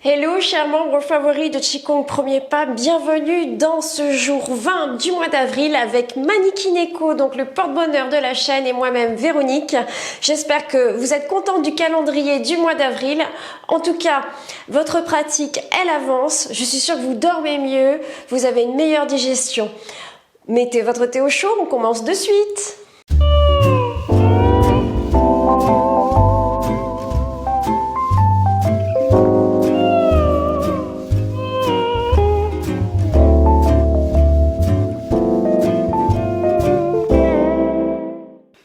Hello chers membres favoris de Qigong Premier Pas, bienvenue dans ce jour 20 du mois d'avril avec Maniki Neko, donc le porte-bonheur de la chaîne, et moi-même Véronique. J'espère que vous êtes contents du calendrier du mois d'avril. En tout cas, votre pratique, elle avance. Je suis sûre que vous dormez mieux, vous avez une meilleure digestion. Mettez votre thé au chaud, on commence de suite.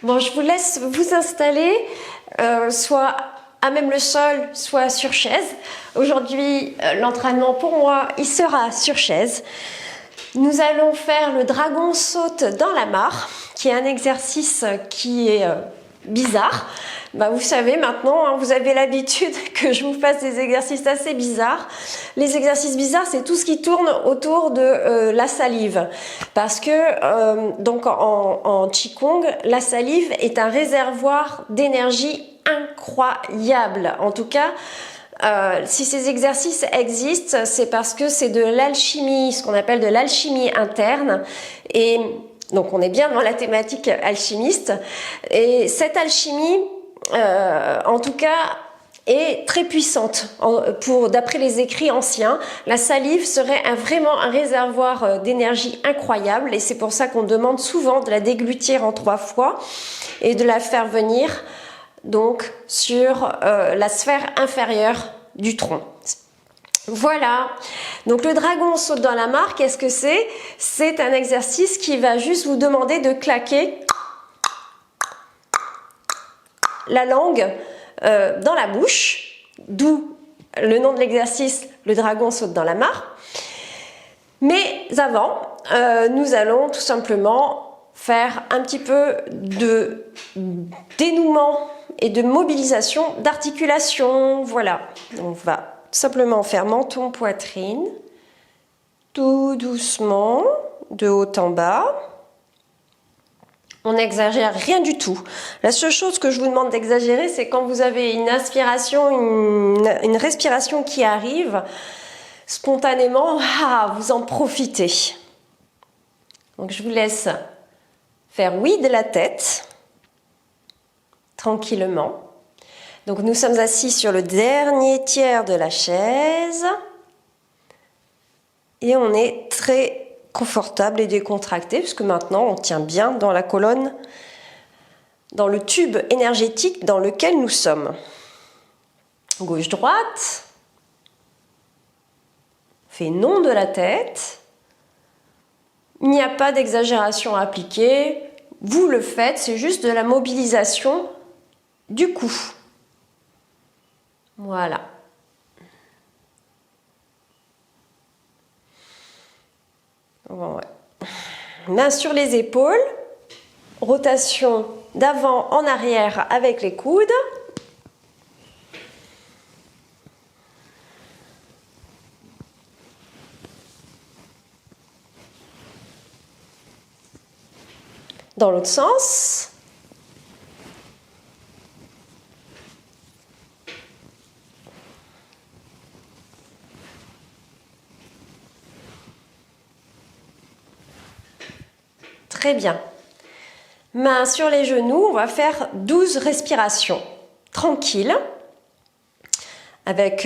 Bon, je vous laisse vous installer, soit à même le sol, soit sur chaise. Aujourd'hui, l'entraînement pour moi, il sera sur chaise. Nous allons faire le dragon saute dans la mare, qui est un exercice qui est bizarre. Bah, vous savez maintenant, hein, vous avez l'habitude que je vous fasse des exercices assez bizarres. Les exercices bizarres, c'est tout ce qui tourne autour de la salive. Parce que donc en Qigong, la salive est un réservoir d'énergie incroyable. En tout cas, si ces exercices existent, c'est parce que c'est de l'alchimie, ce qu'on appelle de l'alchimie interne. Et donc on est bien dans la thématique alchimiste. Et cette alchimie, en tout cas, est très puissante. D'après les écrits anciens, la salive serait vraiment un réservoir d'énergie incroyable, et c'est pour ça qu'on demande souvent de la déglutir en 3 fois et de la faire venir donc sur la sphère inférieure du tronc. Voilà, donc le dragon saute dans la mare, qu'est-ce que c'est? C'est un exercice qui va juste vous demander de claquer la langue dans la bouche, d'où le nom de l'exercice, le dragon saute dans la mare. Mais avant, nous allons tout simplement faire un petit peu de dénouement et de mobilisation d'articulation. Voilà, on va simplement faire menton, poitrine, tout doucement, de haut en bas. On n'exagère rien du tout. La seule chose que je vous demande d'exagérer, c'est quand vous avez une inspiration, une respiration qui arrive, spontanément, vous en profitez. Donc je vous laisse faire oui de la tête, tranquillement. Donc nous sommes assis sur le dernier tiers de la chaise et on est très confortable et décontracté, puisque maintenant on tient bien dans la colonne, dans le tube énergétique dans lequel nous sommes. Gauche-droite, fait non de la tête. Il n'y a pas d'exagération à appliquer, vous le faites, c'est juste de la mobilisation du cou. Voilà. Ouais. Main sur les épaules, rotation d'avant en arrière avec les coudes. Dans l'autre sens. Très bien. Main sur les genoux, on va faire 12 respirations. Tranquille, avec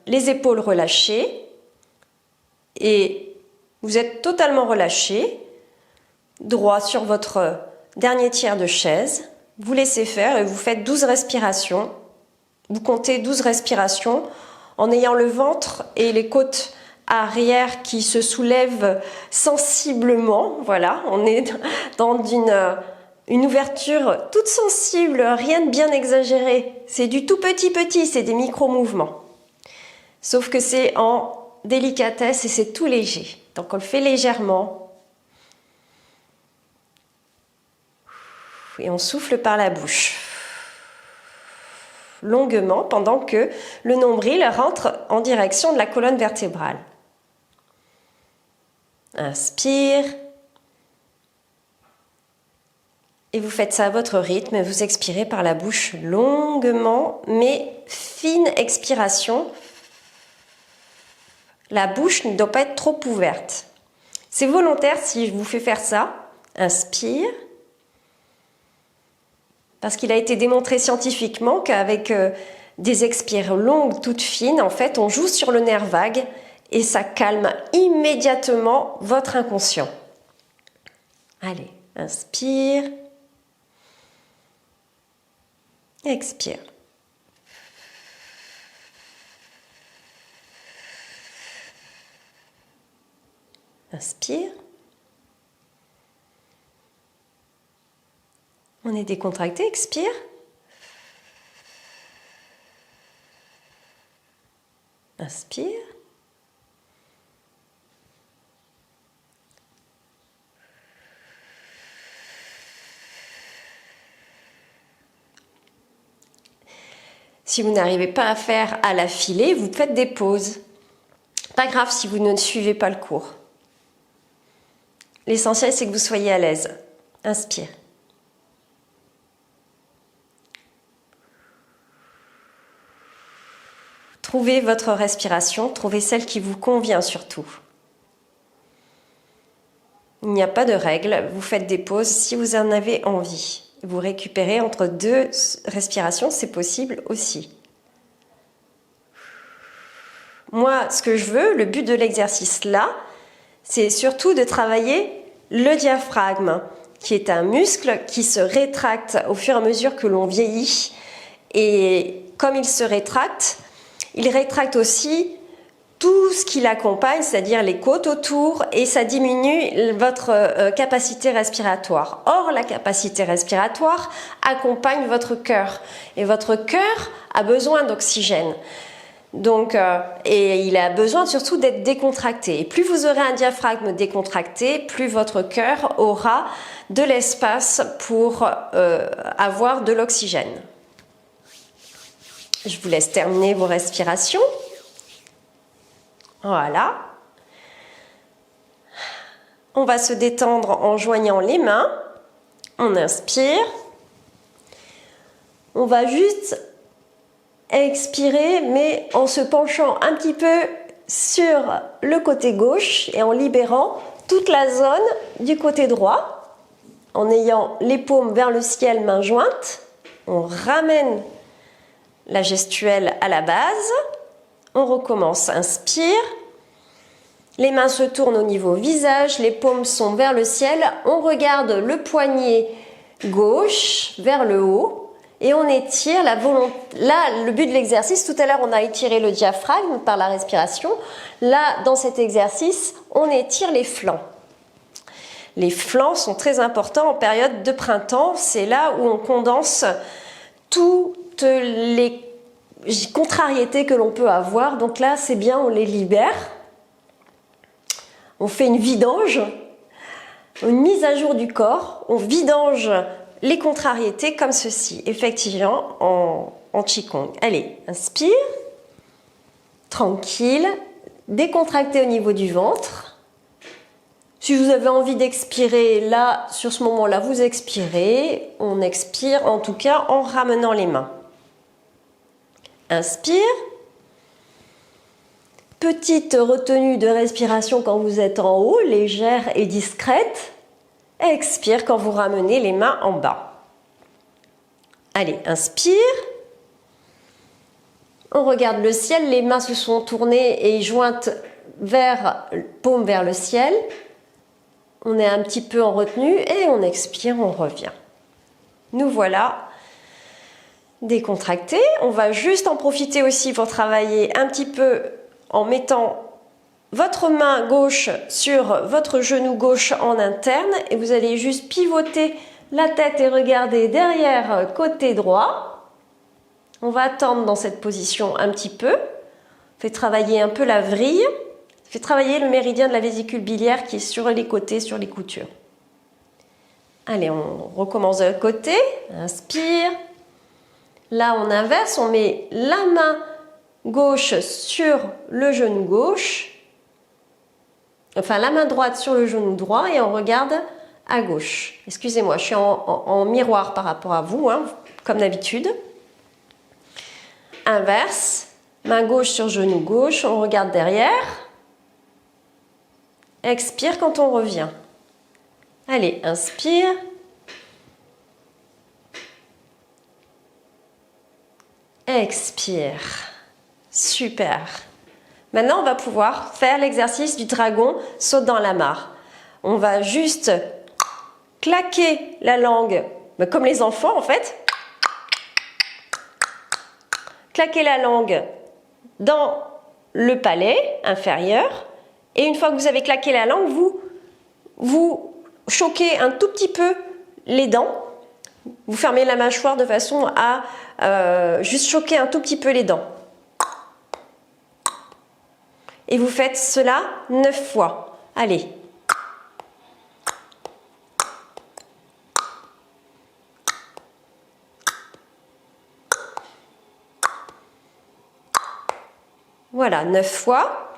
les épaules relâchées. Et vous êtes totalement relâché, droit sur votre dernier tiers de chaise. Vous laissez faire et vous faites 12 respirations. Vous comptez 12 respirations en ayant le ventre et les côtes arrière qui se soulèvent sensiblement. Voilà, on est dans une ouverture toute sensible, rien de bien exagéré. C'est du tout petit, c'est des micro-mouvements. Sauf que c'est en délicatesse et c'est tout léger. Donc on le fait légèrement. Et on souffle par la bouche. Longuement pendant que le nombril rentre en direction de la colonne vertébrale. Inspire. Et vous faites ça à votre rythme, vous expirez par la bouche longuement, mais fine expiration. La bouche ne doit pas être trop ouverte. C'est volontaire si je vous fais faire ça. Inspire. Parce qu'il a été démontré scientifiquement qu'avec des expires longues, toutes fines, en fait, on joue sur le nerf vague et ça calme immédiatement votre inconscient. Allez, inspire. Expire. Inspire. On est décontracté, expire. Inspire. Si vous n'arrivez pas à faire à la filée, vous faites des pauses. Pas grave si vous ne suivez pas le cours. L'essentiel, c'est que vous soyez à l'aise. Inspire. Trouvez votre respiration, trouvez celle qui vous convient surtout. Il n'y a pas de règle, vous faites des pauses si vous en avez envie. Vous récupérez entre 2 respirations, c'est possible aussi. Moi, ce que je veux, le but de l'exercice là, c'est surtout de travailler le diaphragme, qui est un muscle qui se rétracte au fur et à mesure que l'on vieillit. Et comme il se rétracte, il rétracte aussi tout ce qui l'accompagne, c'est-à-dire les côtes autour, et ça diminue votre capacité respiratoire. Or, la capacité respiratoire accompagne votre cœur. Et votre cœur a besoin d'oxygène. Donc, et il a besoin surtout d'être décontracté. Et plus vous aurez un diaphragme décontracté, plus votre cœur aura de l'espace pour avoir de l'oxygène. Je vous laisse terminer vos respirations. Voilà. On va se détendre en joignant les mains. On inspire. On va juste expirer, mais en se penchant un petit peu sur le côté gauche et en libérant toute la zone du côté droit. En ayant les paumes vers le ciel, mains jointes. On ramène la gestuelle à la base. On recommence, inspire. Les mains se tournent au niveau visage, les paumes sont vers le ciel. On regarde le poignet gauche vers le haut et on étire la volonté. Là, le but de l'exercice, tout à l'heure, on a étiré le diaphragme par la respiration. Là, dans cet exercice, on étire les flancs. Les flancs sont très importants en période de printemps. C'est là où on condense toutes les contrariétés que l'on peut avoir. Donc là, c'est bien, on les libère. On fait une vidange, une mise à jour du corps. On vidange les contrariétés comme ceci, effectivement, en Qigong. Allez, inspire. Tranquille. Décontracté au niveau du ventre. Si vous avez envie d'expirer, là, sur ce moment-là, vous expirez. On expire, en tout cas, en ramenant les mains. Inspire. Petite retenue de respiration quand vous êtes en haut, légère et discrète. Expire quand vous ramenez les mains en bas. Allez, inspire. On regarde le ciel, les mains se sont tournées et jointes paume vers le ciel. On est un petit peu en retenue et on expire, on revient. Nous voilà décontractés. On va juste en profiter aussi pour travailler un petit peu en mettant votre main gauche sur votre genou gauche en interne et vous allez juste pivoter la tête et regarder derrière côté droit. On va attendre dans cette position un petit peu. On fait travailler un peu la vrille. On fait travailler le méridien de la vésicule biliaire qui est sur les côtés, sur les coutures. Allez, on recommence de l'autre côté. Inspire. Là, on inverse. On met la main gauche sur le genou gauche, enfin la main droite sur le genou droit et on regarde à gauche. Excusez-moi, je suis en miroir par rapport à vous, hein, comme d'habitude. Inverse, main gauche sur genou gauche, on regarde derrière, Expire quand on revient. Allez, inspire. Expire. Super. Maintenant, on va pouvoir faire l'exercice du dragon saute dans la mare. On va juste claquer la langue, comme les enfants en fait. Claquer la langue dans le palais inférieur. Et une fois que vous avez claqué la langue, vous choquez un tout petit peu les dents. Vous fermez la mâchoire de façon à juste choquer un tout petit peu les dents. Et vous faites cela 9 fois. Allez. Voilà, 9 fois.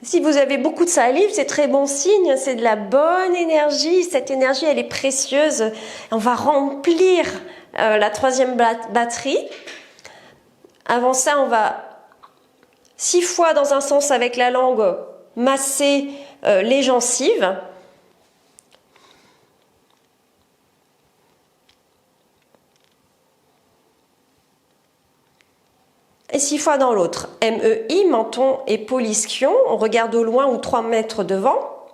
Si vous avez beaucoup de salive, c'est très bon signe, c'est de la bonne énergie. Cette énergie, elle est précieuse. On va remplir la troisième batterie. Avant ça, on va 6 fois dans un sens avec la langue masser les gencives. Et 6 fois dans l'autre. MEI, menton et peau l'ischion. On regarde au loin ou 3 mètres devant.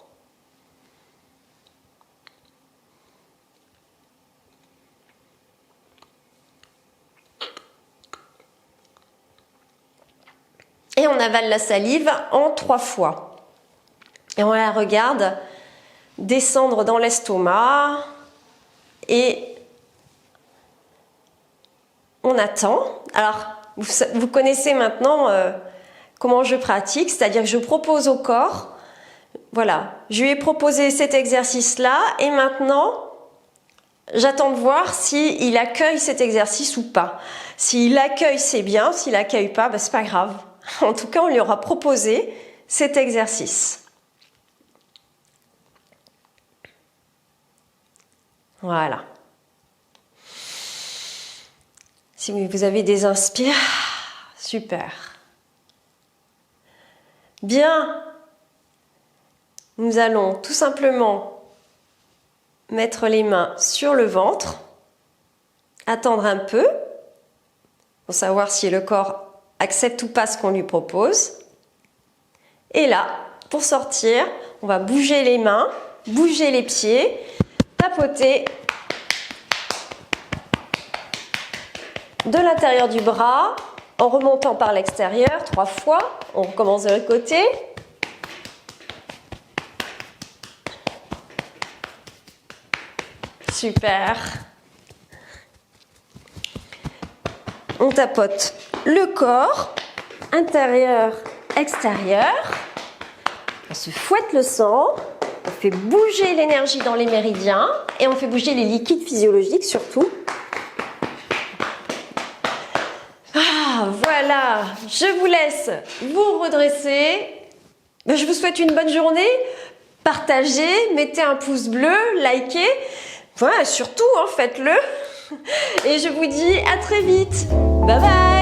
Et on avale la salive en 3 fois. Et on la regarde descendre dans l'estomac. Et on attend. Alors, vous connaissez maintenant comment je pratique, c'est-à-dire que je propose au corps, voilà, je lui ai proposé cet exercice-là et maintenant, j'attends de voir s'il accueille cet exercice ou pas. S'il accueille, c'est bien, s'il accueille pas, c'est pas grave. En tout cas, on lui aura proposé cet exercice. Voilà. Si vous avez des inspires, super. Bien, nous allons tout simplement mettre les mains sur le ventre, attendre un peu pour savoir si le corps accepte ou pas ce qu'on lui propose. Et là, pour sortir, on va bouger les mains, bouger les pieds, tapoter de l'intérieur du bras en remontant par l'extérieur 3 fois. On recommence de l'autre côté. Super. On tapote le corps, intérieur, extérieur. On se fouette le sang. On fait bouger l'énergie dans les méridiens et on fait bouger les liquides physiologiques surtout. Voilà, je vous laisse vous redresser. Je vous souhaite une bonne journée. Partagez, mettez un pouce bleu, likez. Voilà, surtout, faites-le. Et je vous dis à très vite. Bye bye.